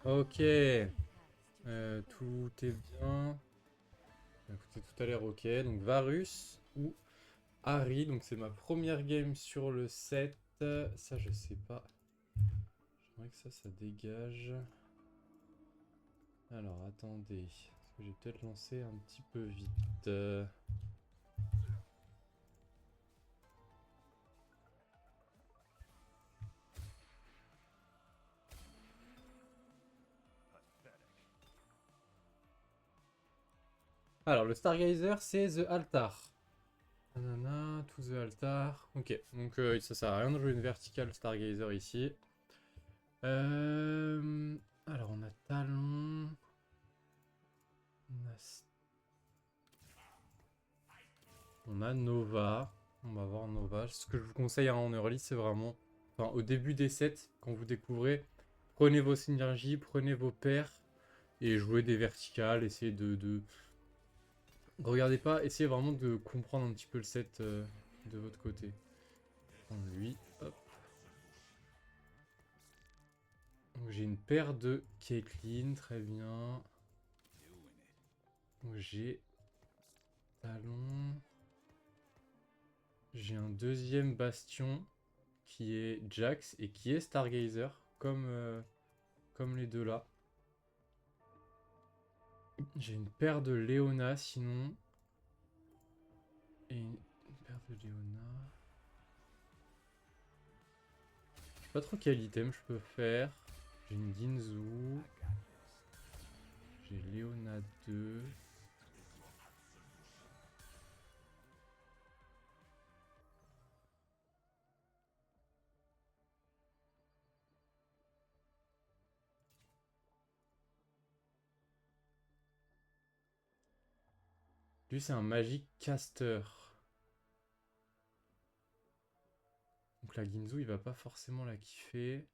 Ok, tout est bien. Écoutez, tout a l'air ok. Donc Varus ou Harry. Donc c'est ma première game sur le set. Ça, je sais pas. J'aimerais que ça dégage. Alors, attendez. Parce que j'ai peut-être lancé un petit peu vite. Alors, le Stargazer, c'est The Altar. Nanana, to the altar. Ok, donc ça sert à rien de jouer une verticale Stargazer ici. Euh, alors on a Talon. On a, on a Nova. On va voir Nova. Ce que je vous conseille hein, en early, c'est vraiment... Enfin, au début des sets, quand vous découvrez, prenez vos synergies, prenez vos paires et jouez des verticales. Essayez de... Regardez pas, essayez vraiment de comprendre un petit peu le set de votre côté. Prendre lui, hop. Donc j'ai une paire de Caitlyn, très bien. Donc j'ai Talon. J'ai un deuxième bastion qui est Jax et qui est Stargazer, comme les deux là. J'ai une paire de Leona sinon. Et une paire de Leona. Je sais pas trop quel item je peux faire. J'ai une Ginzu. J'ai Leona 2. Lui c'est un Magic Caster. Donc la Ginzu il va pas forcément la kiffer.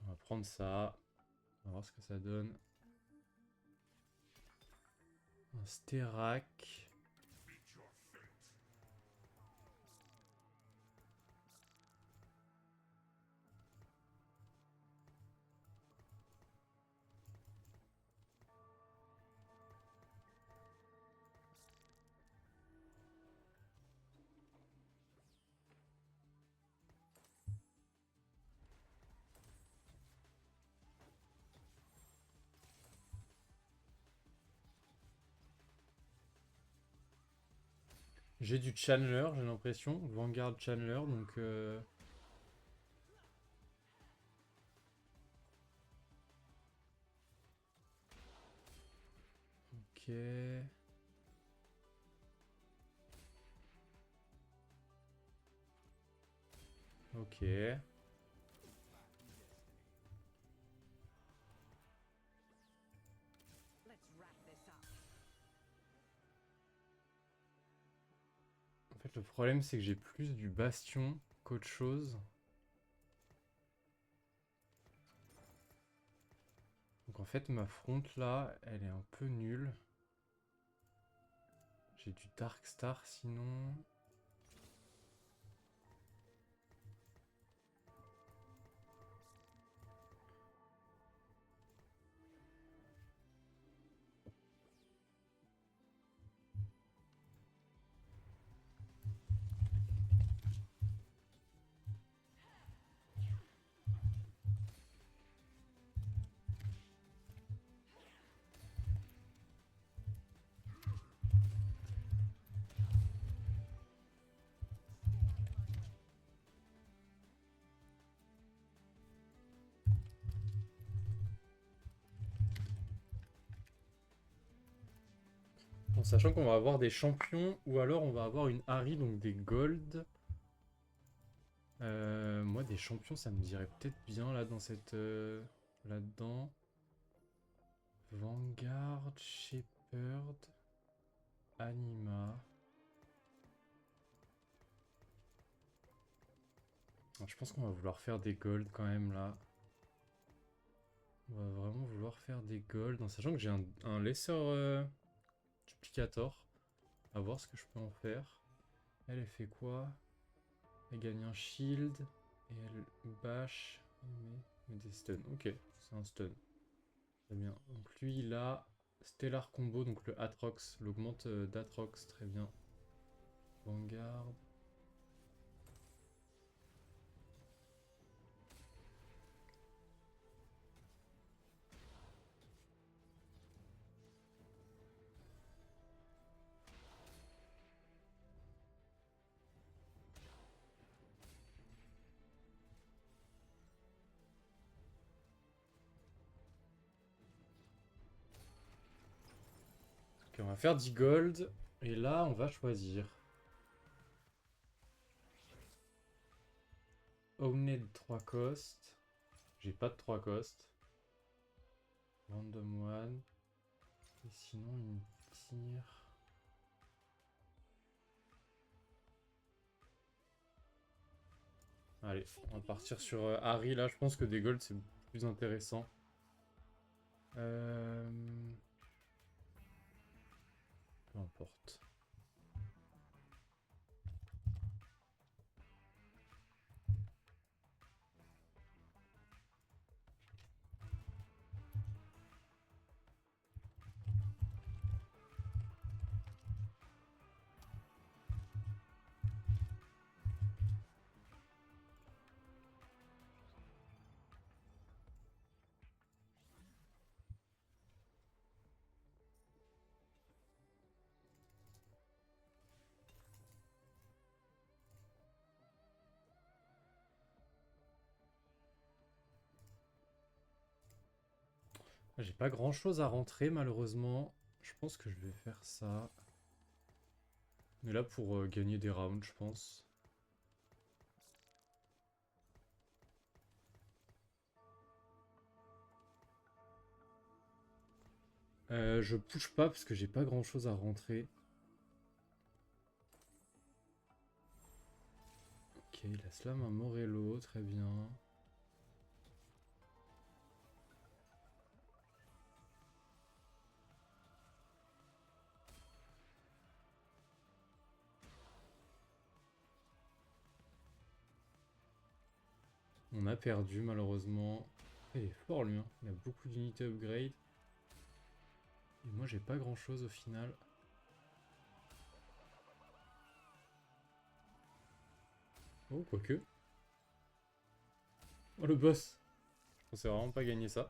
On va prendre ça. On va voir ce que ça donne. Un Sterak. J'ai du Chandler, j'ai l'impression. Vanguard Chandler, donc... Ok. Ok. En fait, le problème, c'est que j'ai plus du bastion qu'autre chose. Donc en fait, ma fronte là, elle est un peu nulle. J'ai du Dark Star sinon. En sachant qu'on va avoir des champions ou alors on va avoir une Harry, donc des gold. Moi, des champions, ça me dirait peut-être bien là dans cette. Là-dedans. Vanguard, Shepherd, Anima. Alors, je pense qu'on va vouloir faire des gold quand même là. On va vraiment vouloir faire des gold en sachant que j'ai un lesser duplicator. À voir ce que je peux en faire. Elle fait quoi? Elle gagne un shield. Et elle bash. Mais des stuns. Ok, c'est un stun. Très bien. Donc lui, il a Stellar Combo, donc le Atrox. L'augmente d'Atrox, très bien. Vanguard. Ok, on va faire 10 gold. Et là, on va choisir. Owned 3 cost. J'ai pas de 3 cost. Random one. Et sinon, une tire. Allez, on va partir sur Harry. Là, je pense que des golds, c'est plus intéressant. Peu importe. J'ai pas grand chose à rentrer, malheureusement. Je pense que je vais faire ça. Mais là, pour gagner des rounds, je pense. Je push pas parce que j'ai pas grand chose à rentrer. Ok, il a slam un Morello, très bien. On a perdu malheureusement. Il est fort lui, hein. Il a beaucoup d'unités upgrade. Et moi j'ai pas grand chose au final. Oh, quoique. Oh, le boss. Je pensais vraiment pas gagner ça.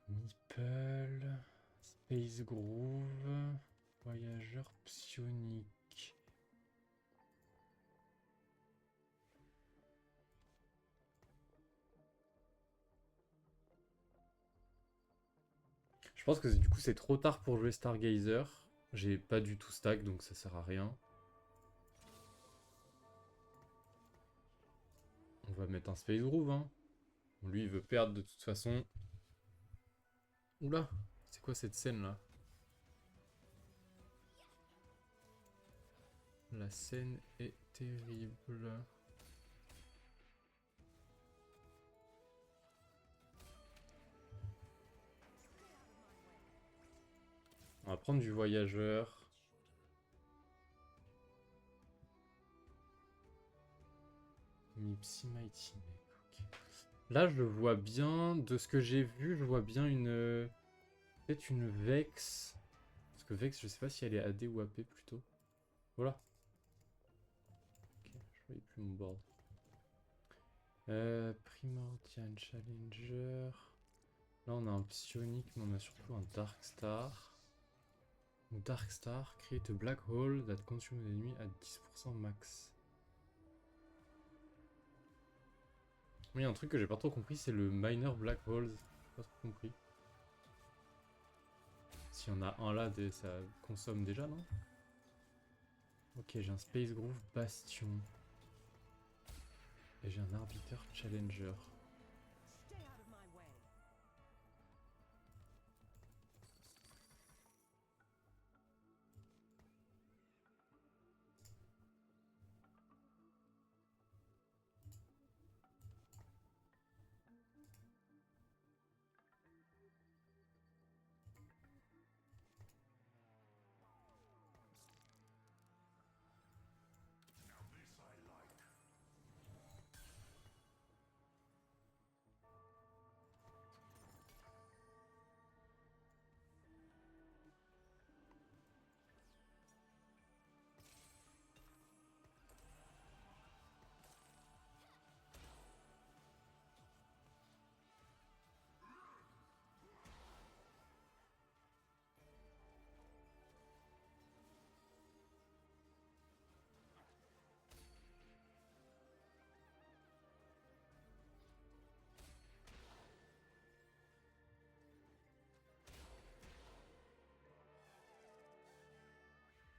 Meeple. Space Groove. Voyageur psionique. Je pense que du coup c'est trop tard pour jouer Stargazer. J'ai pas du tout stack donc ça sert à rien. On va mettre un Space Groove, hein. Lui il veut perdre de toute façon. Oula, c'est quoi cette scène là? La scène est terrible. On va prendre du voyageur. Mipsy Mighty Mech, ok. Là, je vois bien, de ce que j'ai vu, je vois bien une... Peut-être une Vex. Parce que Vex, je sais pas si elle est AD ou AP plutôt. Voilà. Ok, je voyais plus mon board. Primordial Challenger. Là, on a un Psionic, mais on a surtout un Darkstar. Darkstar, create a black hole that consume l'ennemi à 10% max. Oui, un truc que j'ai pas trop compris, c'est le Miner Black Holes. J'ai pas trop compris. S'il y en a un là, ça consomme déjà, non? Ok, j'ai un Space Groove Bastion. Et j'ai un Arbiter Challenger.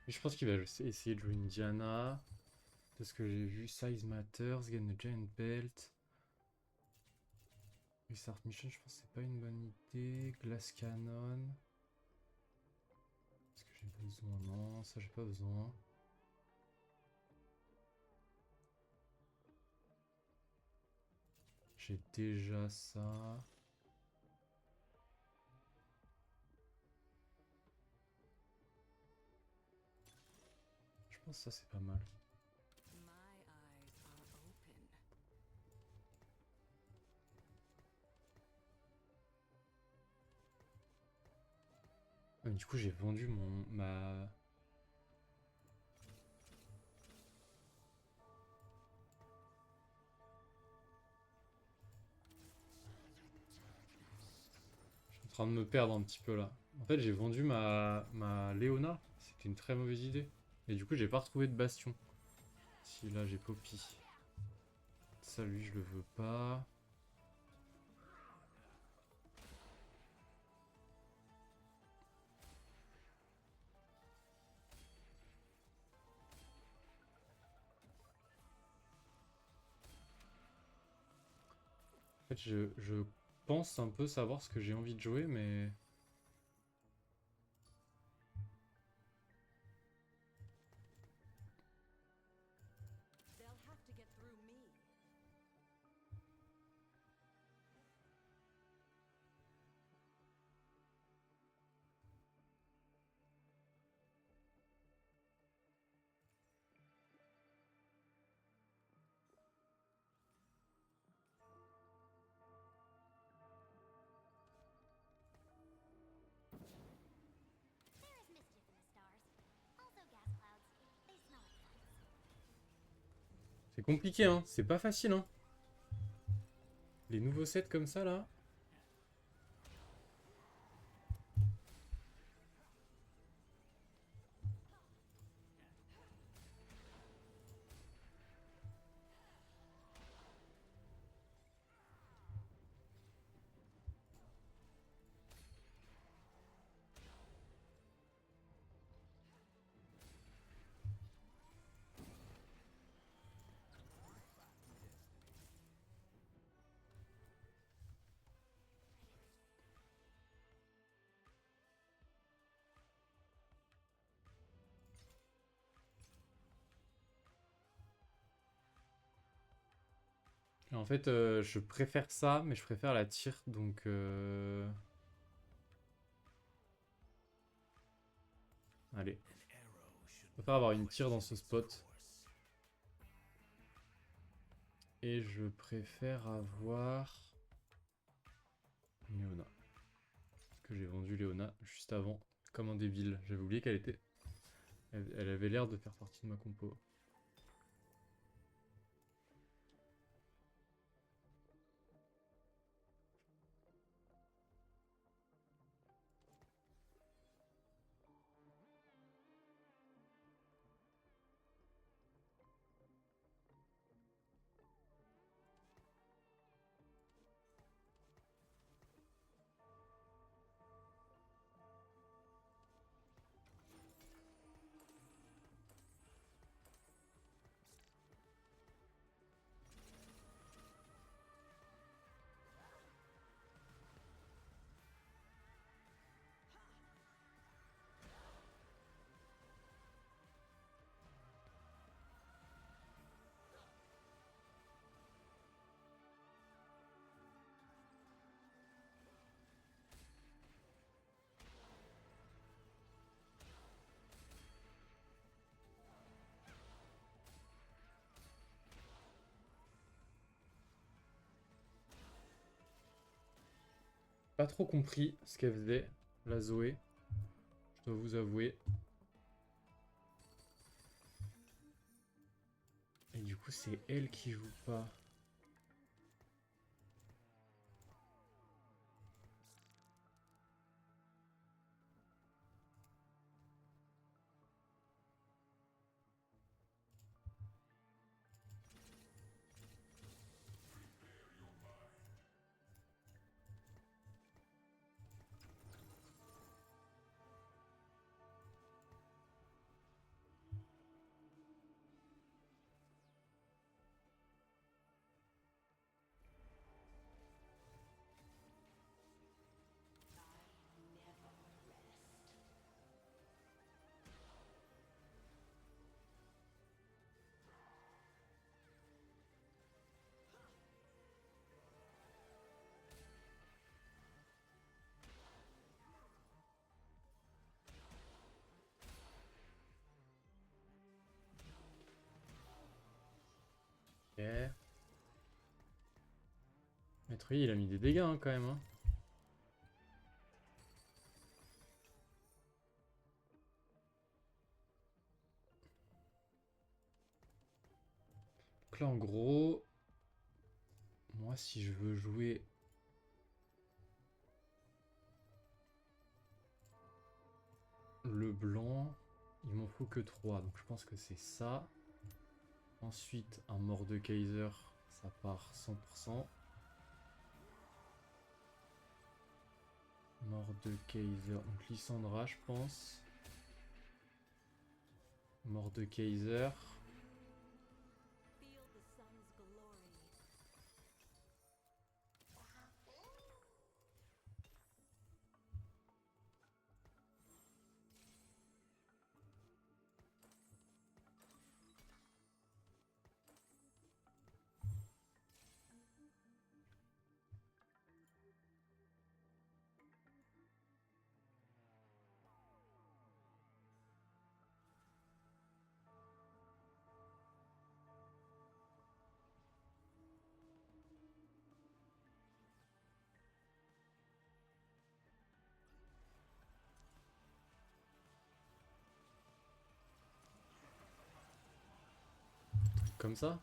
Et je pense qu'il va essayer de jouer une Diana. De ce que j'ai vu, Size Matters, Gain the Giant Belt. Restart Mission, je pense que c'est pas une bonne idée. Glass Cannon. Est-ce que j'ai besoin? Non, ça j'ai pas besoin. J'ai déjà ça. Je pense que ça c'est pas mal. Ah, mais du coup j'ai vendu ma... Je suis en train de me perdre un petit peu là. En fait j'ai vendu ma Léona. C'était une très mauvaise idée. Et du coup j'ai pas retrouvé de bastion. Si là j'ai Poppy. Ça lui je le veux pas. En fait je pense un peu savoir ce que j'ai envie de jouer mais... C'est compliqué hein, c'est pas facile hein. Les nouveaux sets comme ça là. En fait, je préfère ça, mais je préfère la tire, donc... Allez. Je préfère avoir une tire dans ce spot. Et je préfère avoir... Léona. Parce que j'ai vendu Léona juste avant, comme un débile. J'avais oublié qu'elle était... Elle avait l'air de faire partie de ma compo. Pas trop compris ce qu'elle faisait, la Zoé. Je dois vous avouer. Et du coup, c'est elle qui joue pas. Maître Yi, il a mis des dégâts hein, quand même. Hein. Donc là, en gros, moi, si je veux jouer le blanc, il m'en faut que 3. Donc je pense que c'est ça. Ensuite, un Mordekaiser, ça part 100%. Mordekaiser, donc Lissandra, je pense. Mordekaiser. Comme ça.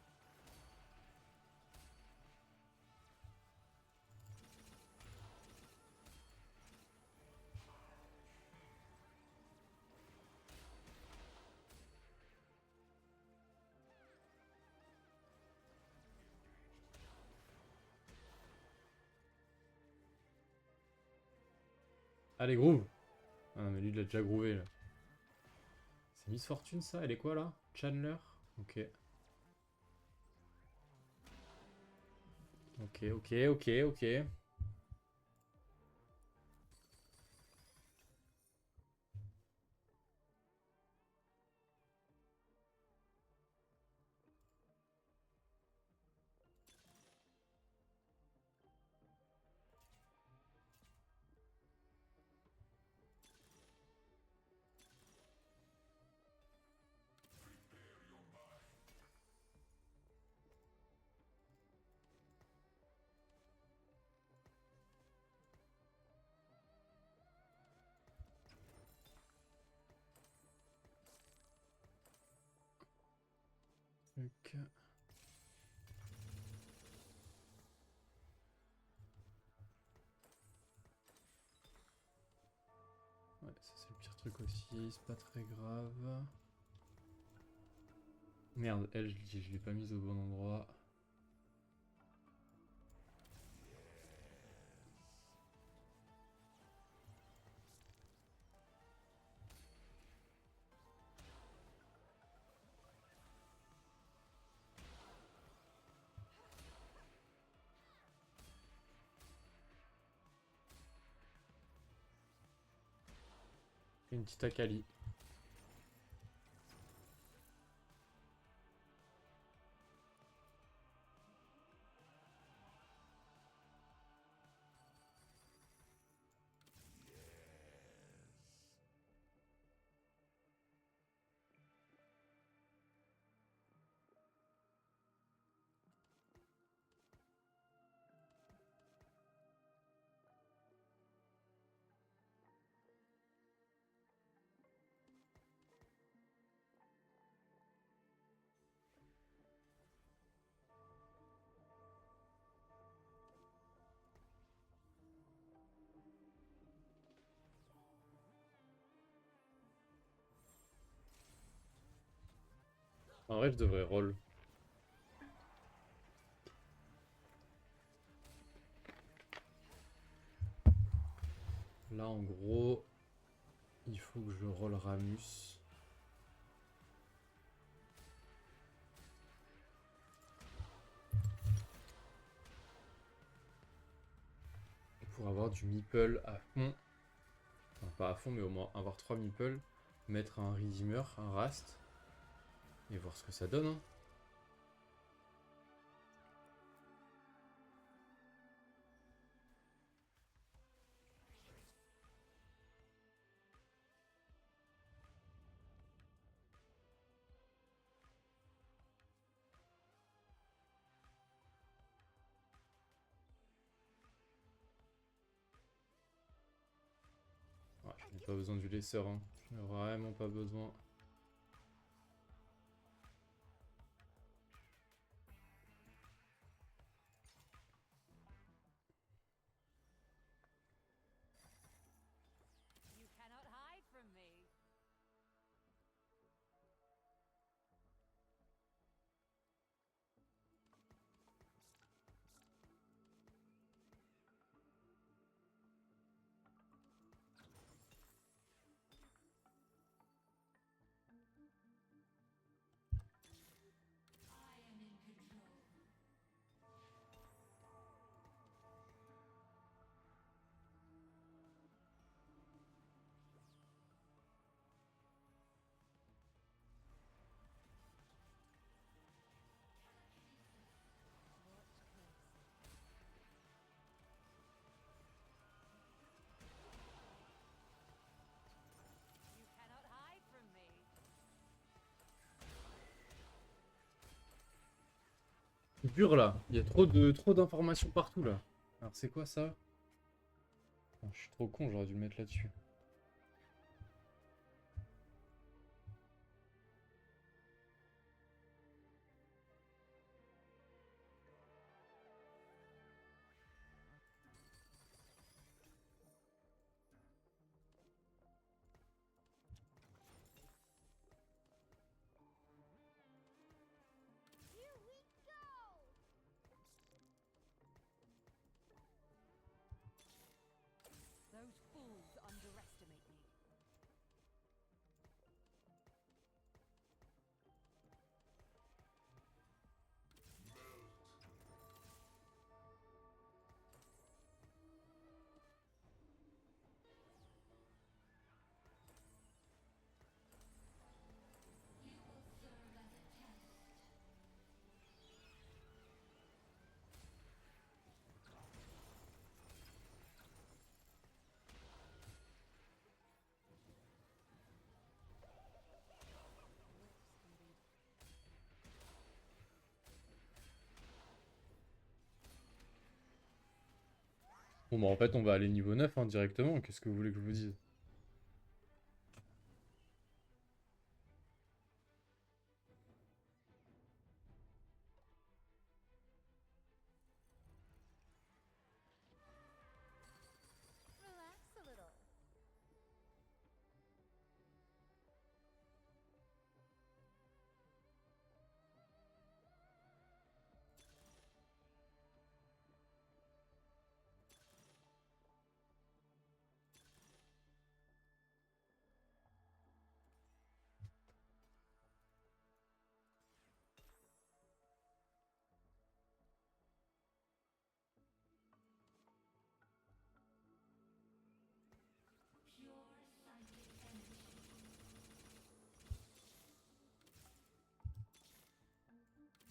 Allez, groove. Ah non, mais lui, il a déjà groové, là. C'est Miss Fortune, ça? Elle est quoi, là? Chandler? Ok. Ok. Ok. Ouais, ça c'est le pire truc aussi, c'est pas très grave. Merde, elle, je l'ai pas mise au bon endroit. Une petite Akali. En vrai, je devrais roll. Là, en gros, il faut que je roll Ramus. Pour avoir du meeple à fond. Enfin, pas à fond, mais au moins avoir 3 meeples. Mettre un Redeemer, un Rast. Et voir ce que ça donne. Hein. J'ai pas besoin du laisseur, hein. J'en ai vraiment pas besoin. You cannot hide from me. You cannot hide from me. Dur là, il y a trop d'informations partout là. Alors c'est quoi ça? Oh, je suis trop con, j'aurais dû le mettre là-dessus. Here we go. Those fools underestimate me. Bon bah en fait on va aller niveau 9 hein, directement, qu'est-ce que vous voulez que je vous dise? Relax a little.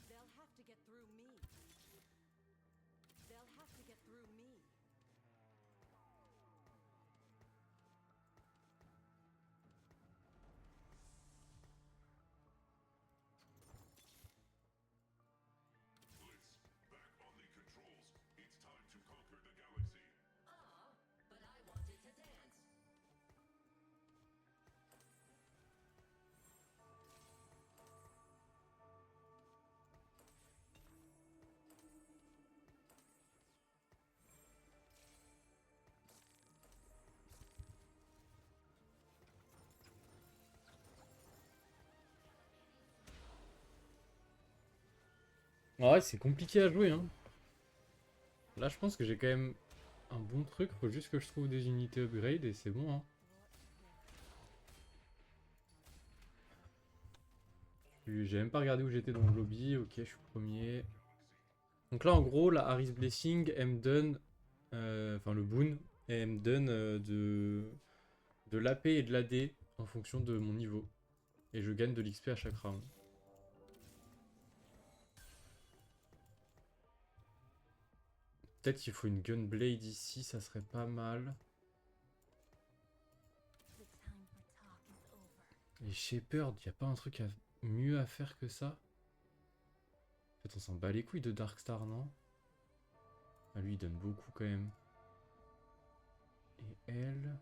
They'll have to get through me. They'll have to get through me. Ouais c'est compliqué à jouer hein. Là je pense que j'ai quand même un bon truc, faut juste que je trouve des unités upgrade et c'est bon hein. J'ai même pas regardé où j'étais dans le lobby, ok je suis premier. Donc là en gros la Harris Blessing elle me donne, enfin le boon, elle me donne de l'AP et de l'AD en fonction de mon niveau. Et je gagne de l'XP à chaque round. Peut-être qu'il faut une Gunblade ici, ça serait pas mal. The time for talk is over. Et Shepherd, y a pas un truc mieux à faire que ça? En fait, on s'en bat les couilles de Darkstar, non? Ah, lui, il donne beaucoup quand même. Et elle...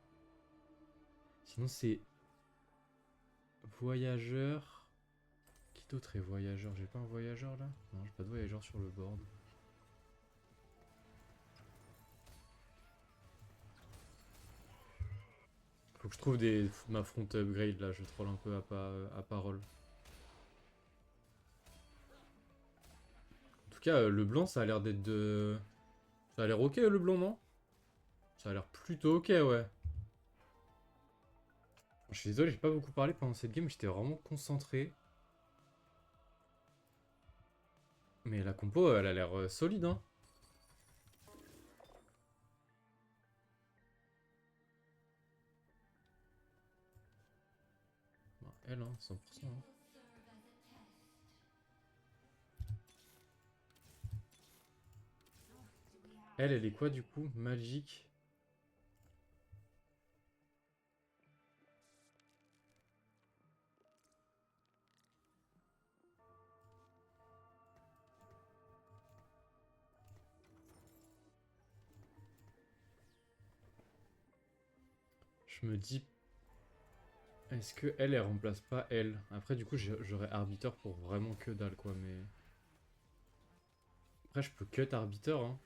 Sinon, c'est voyageur. Qui d'autre est voyageur? J'ai pas un voyageur là? Non, j'ai pas de voyageur sur le board. Faut que je trouve ma front upgrade là, je troll un peu à parole. En tout cas, le blanc, ça a l'air d'être de... Ça a l'air ok le blanc, non? Ça a l'air plutôt ok, ouais. Je suis désolé, j'ai pas beaucoup parlé pendant cette game, j'étais vraiment concentré. Mais la compo, elle a l'air solide, hein. Bah, elle, hein, 100%. Hein. Elle est quoi du coup? Magique. Je me dis, est-ce que elle remplace pas elle? Après, du coup, j'aurais Arbiter pour vraiment que dalle, quoi, mais... Après, je peux cut Arbiter, hein.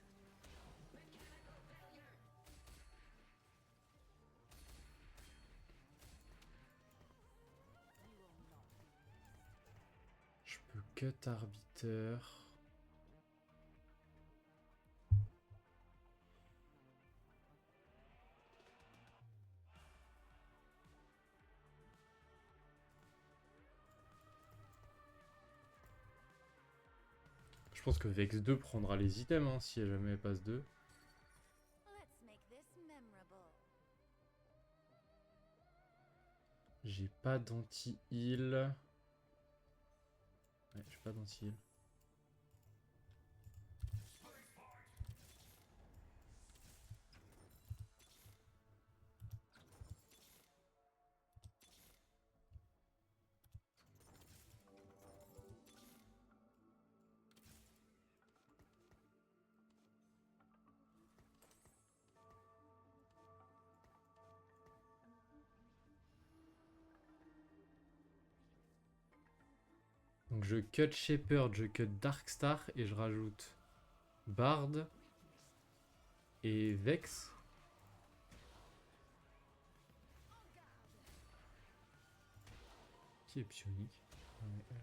Je peux cut Arbiter. Je pense que Vex 2 prendra les items, hein, si jamais elle passe 2. Let's make this memorable. J'ai pas d'anti-heal. Ouais, j'ai pas d'anti-heal. Donc je cut Shepherd, je cut Darkstar et je rajoute Bard et Vex. Qui est psionique? Ouais.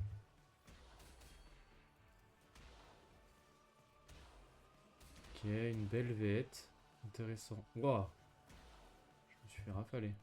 Ok, une belle vête. Intéressant. Waouh! Je me suis fait rafaler.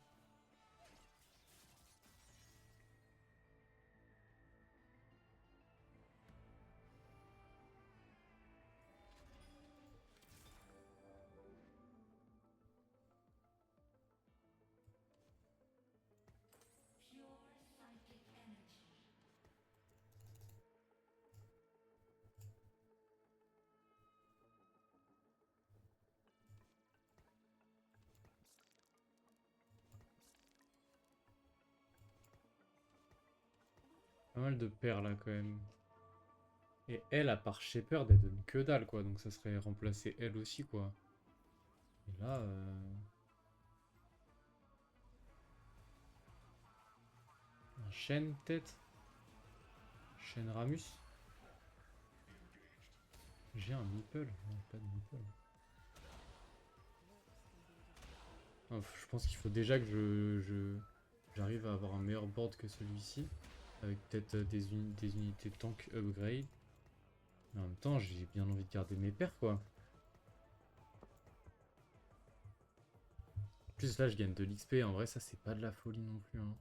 Pas mal de paires là quand même. Et elle, à part Shepherd, elle donne que dalle quoi. Donc ça serait remplacer elle aussi quoi. Et là... Un chêne peut-être? Chêne Ramus? J'ai un meeple? Non, pas de meeple. Ah, je pense qu'il faut déjà que j'arrive à avoir un meilleur board que celui-ci. Avec peut-être des unités tank upgrade. Mais en même temps, j'ai bien envie de garder mes paires quoi. En plus là, je gagne de l'XP. En vrai, ça c'est pas de la folie non plus. Hein.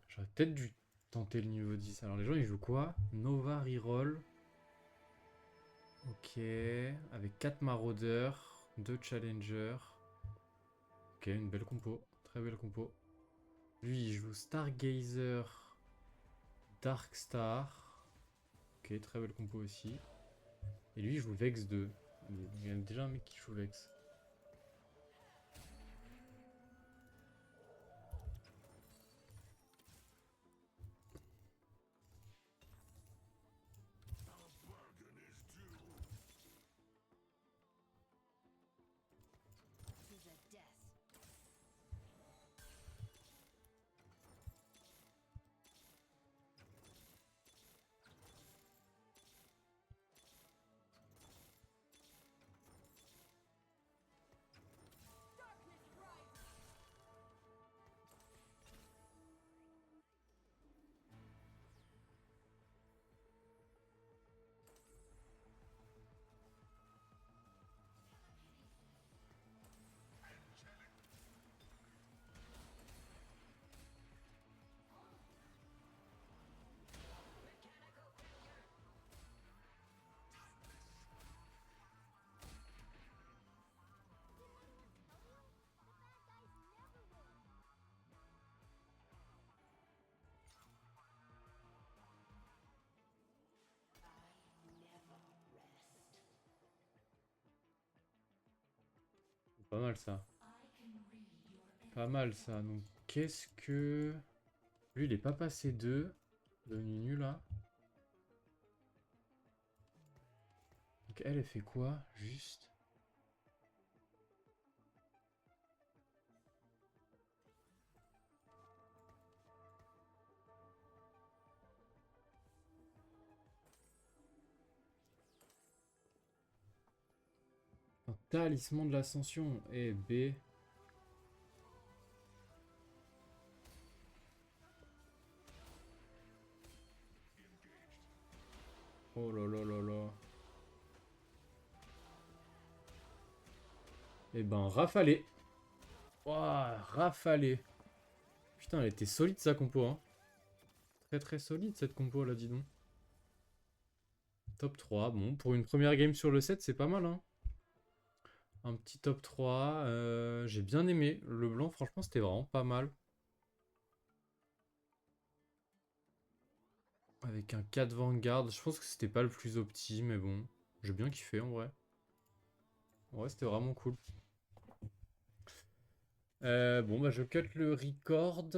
J'aurais peut-être dû tenter le niveau 10. Alors les gens ils jouent quoi? Nova reroll. Ok. Avec 4 maraudeurs, 2 challengers. Ok, une belle compo. Très belle compo. Lui il joue Stargazer, Darkstar. Ok, très belle compo aussi. Et lui il joue Vex 2. Il y a déjà un mec qui joue Vex. Pas mal ça. Pas mal ça. Donc qu'est-ce que... Lui il est pas passé 2. Devenu nul là. Donc elle fait quoi? Juste. Un talisman de l'ascension. Et B. Oh là là là là. Et ben rafalé. Ouah, rafalé. Putain, elle était solide sa compo, hein. Très très solide cette compo là, dis donc. Top 3, bon, pour une première game sur le set, c'est pas mal, hein. Un petit top 3, j'ai bien aimé. Le blanc, franchement, c'était vraiment pas mal. Avec un 4 Vanguard, je pense que c'était pas le plus opti, mais bon. J'ai bien kiffé en vrai. Ouais, c'était vraiment cool. Bon, bah je cut le record.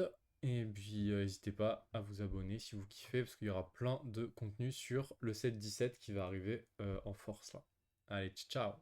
Et puis, n'hésitez pas à vous abonner si vous kiffez, parce qu'il y aura plein de contenu sur le set 17 qui va arriver en force là. Allez, ciao!